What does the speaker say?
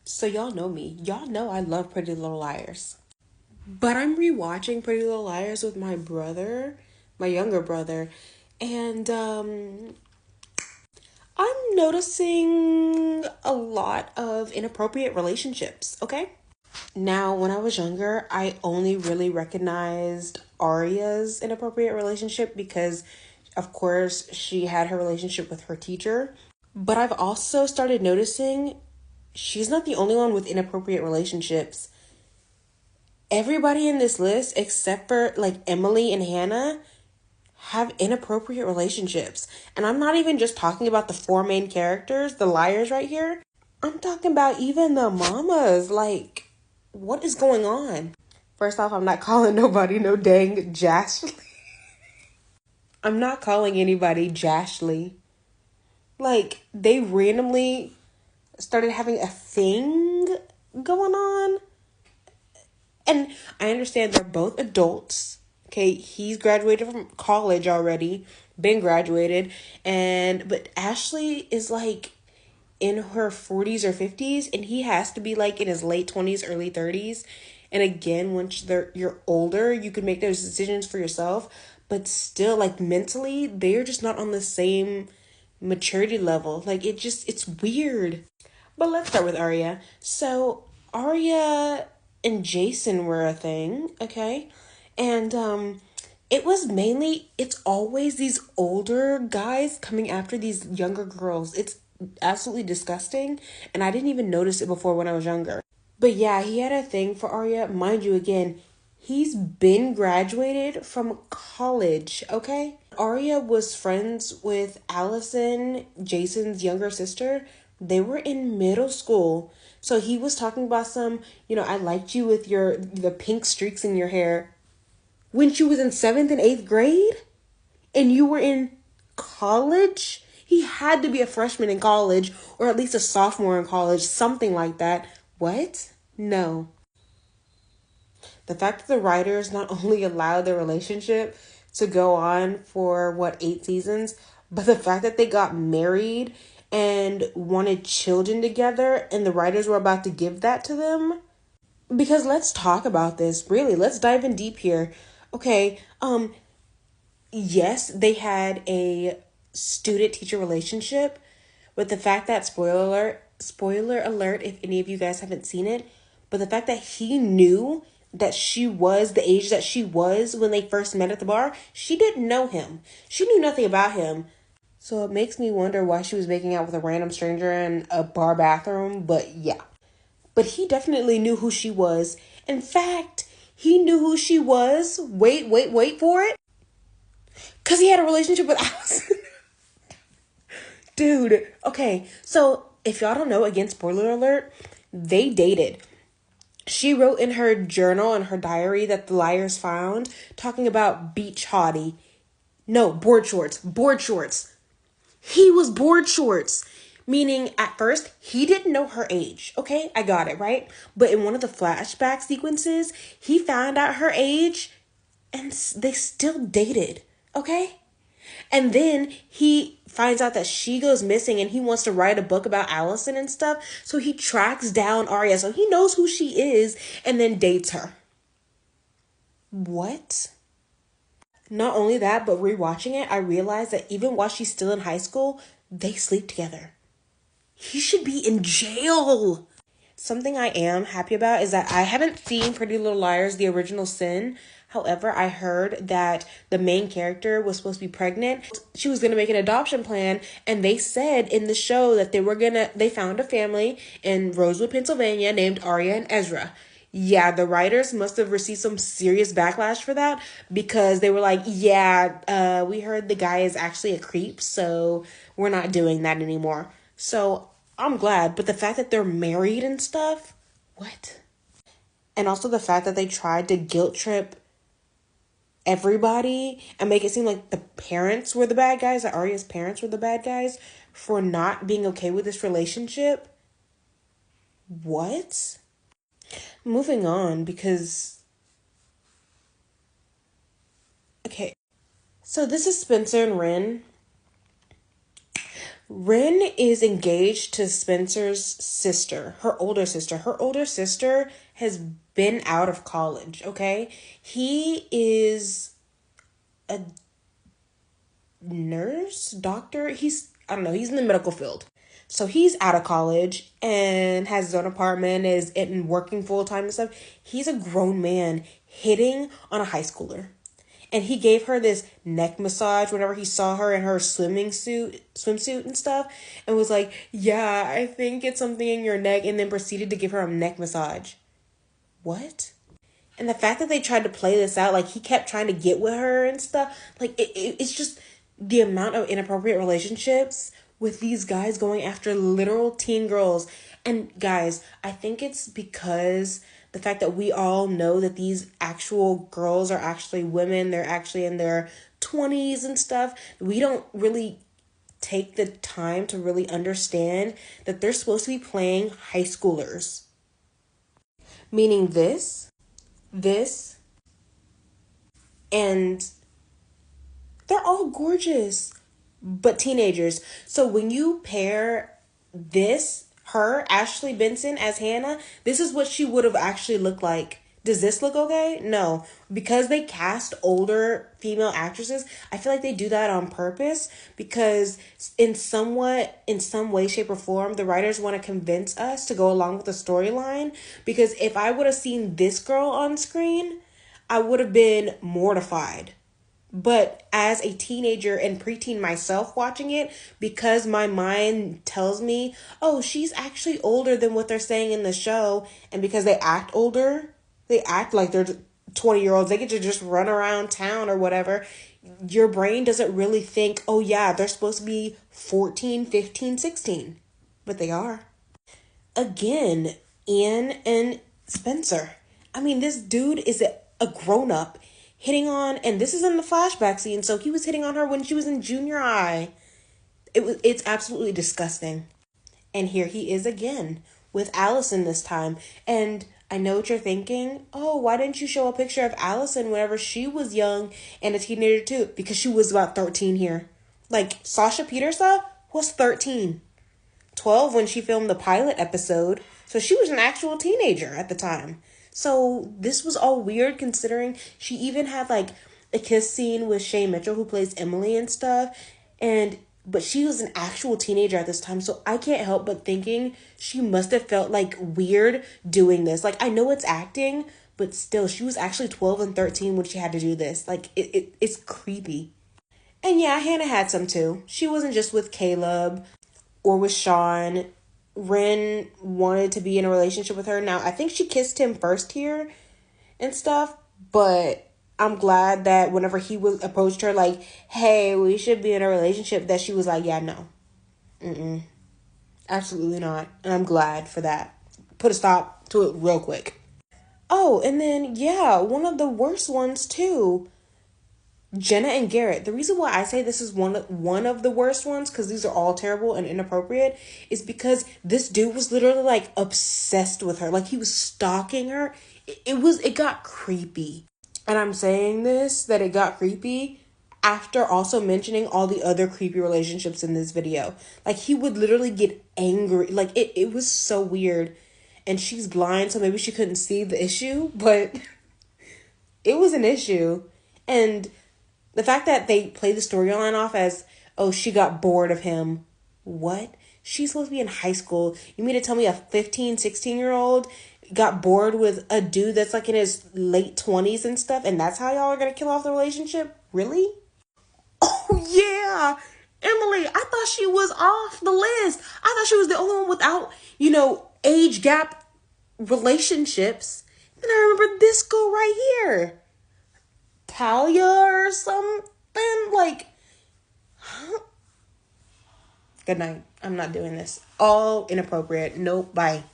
So y'all know me. Y'all know I love Pretty Little Liars. But I'm rewatching Pretty Little Liars with my brother, my younger brother, and I'm noticing a lot of inappropriate relationships, okay? Now, when I was younger, I only really recognized Arya's inappropriate relationship because, of course, she had her relationship with her teacher. But I've also started noticing she's not the only one with inappropriate relationships. Everybody in this list, except for like Emily and Hannah, have inappropriate relationships. And I'm not even just talking about the four main characters, the liars right here. I'm talking about even the mamas. Like, what is going on? First off, I'm not calling nobody no dang Jashly. I'm not calling anybody Jashly. Like, they randomly started having a thing going on. And I understand they're both adults. Okay, he's graduated from college already, been graduated, but Ashley is like in her 40s or 50s, and he has to be like in his late 20s, early 30s. And again, once you're older, you can make those decisions for yourself, but still, like, mentally, they're just not on the same maturity level. Like, it's weird. But let's start with Arya. So Arya and Jason were a thing, okay? And it's always these older guys coming after these younger girls. It's absolutely disgusting, and I didn't even notice it before when I was younger. But yeah, he had a thing for Arya. Mind you, again, he's been graduated from college, okay? Arya was friends with Allison, Jason's younger sister. They were in middle school. So he was talking about I liked you with the pink streaks in your hair when she was in 7th and 8th grade and you were in college. He had to be a freshman in college or at least a sophomore in college, something like that. What? No. The fact that the writers not only allowed their relationship to go on for 8 seasons, but the fact that they got married and wanted children together and the writers were about to give that to them. Because let's talk about this. Really, let's dive in deep here. Okay, yes, they had a student teacher relationship, but the fact that spoiler alert if any of you guys haven't seen it, but the fact that he knew that she was the age that she was when they first met at the bar, she didn't know him. She knew nothing about him. So it makes me wonder why she was making out with a random stranger in a bar bathroom, but yeah. But he definitely knew who she was. In fact, he knew who she was. Wait for it. Because he had a relationship with Allison. Dude, okay. So, if y'all don't know, again, spoiler alert, they dated. She wrote in her journal and her diary that the liars found, talking about beach hottie. No, board shorts. Board shorts. He was board shorts. Meaning, at first, he didn't know her age. Okay, I got it, right? But in one of the flashback sequences, he found out her age and they still dated. Okay? And then he finds out that she goes missing and he wants to write a book about Allison and stuff. So he tracks down Arya. So he knows who she is and then dates her. What? Not only that, but rewatching it, I realized that even while she's still in high school, they sleep together. He should be in jail. Something I am happy about is that I haven't seen Pretty Little Liars, the original sin. However, I heard that the main character was supposed to be pregnant. She was going to make an adoption plan, and they said in the show that they found a family in Rosewood, Pennsylvania named Arya and Ezra. Yeah, the writers must have received some serious backlash for that because they were like, yeah, we heard the guy is actually a creep, so we're not doing that anymore. So I'm glad, but the fact that they're married and stuff, what? And also the fact that they tried to guilt trip everybody and make it seem like the parents were the bad guys, that Arya's parents were the bad guys for not being okay with this relationship. What? Moving on, because okay. So this is Spencer and Rin. Ren is engaged to Spencer's sister, her older sister. Her older sister has been out of college, okay? He is a nurse, doctor. I don't know, he's in the medical field. So he's out of college and has his own apartment, is in working full time and stuff. He's a grown man hitting on a high schooler. And he gave her this neck massage whenever he saw her in her swimsuit and stuff, and was like, yeah, I think it's something in your neck, and then proceeded to give her a neck massage. What? And the fact that they tried to play this out, like he kept trying to get with her and stuff, like it's just the amount of inappropriate relationships with these guys going after literal teen girls. And guys, I think it's because the fact that we all know that these actual girls are actually women, they're actually in their 20s and stuff. We don't really take the time to really understand that they're supposed to be playing high schoolers. Meaning this, and they're all gorgeous, but teenagers. So when you pair her, Ashley Benson, as Hannah, this is what she would have actually looked like. Does this look okay? No. Because they cast older female actresses, I feel like they do that on purpose because in some way, shape, or form, the writers want to convince us to go along with the storyline. Because if I would have seen this girl on screen, I would have been mortified. But as a teenager and preteen myself watching it, because my mind tells me, oh, she's actually older than what they're saying in the show, and because they act older, they act like they're 20-year-olds, they get to just run around town or whatever, your brain doesn't really think, oh yeah, they're supposed to be 14, 15, 16. But they are. Again, Ian and Spencer. I mean, this dude is a grown-up hitting on, and this is in the flashback scene, so he was hitting on her when she was in junior high. It's absolutely disgusting. And here he is again with Allison this time. And I know what you're thinking. Oh, why didn't you show a picture of Allison whenever she was young and a teenager too? Because she was about 13 here. Like, Sasha Petersa was 13. 12 when she filmed the pilot episode. So she was an actual teenager at the time. So this was all weird considering she even had like a kiss scene with Shay Mitchell, who plays Emily and stuff. But she was an actual teenager at this time. So I can't help but thinking she must have felt like weird doing this. Like, I know it's acting, but still, she was actually 12 and 13 when she had to do this. Like, it's creepy. And yeah, Hannah had some too. She wasn't just with Caleb or with Sean. Ren wanted to be in a relationship with her. Now, I think she kissed him first here and stuff, but I'm glad that whenever he approached her like, hey, we should be in a relationship, that she was like, yeah, no. Absolutely not. And I'm glad for that. Put a stop to it real quick. Oh, and then, yeah, one of the worst ones too. Jenna and Garrett. The reason why I say this is one of the worst ones, because these are all terrible and inappropriate, is because this dude was literally like obsessed with her. Like, he was stalking her. It got creepy. And I'm saying that it got creepy after also mentioning all the other creepy relationships in this video. Like, he would literally get angry. Like, it was so weird. And she's blind, so maybe she couldn't see the issue, but it was an issue. And the fact that they play the storyline off as, oh, she got bored of him. What? She's supposed to be in high school. You mean to tell me a 15, 16-year-old got bored with a dude that's like in his late 20s and stuff, and that's how y'all are going to kill off the relationship? Really? Oh, yeah. Emily, I thought she was off the list. I thought she was the only one without, age gap relationships. Then I remember this girl right here. Talia or something, like, huh? Good night. I'm not doing this. All inappropriate. Nope. Bye.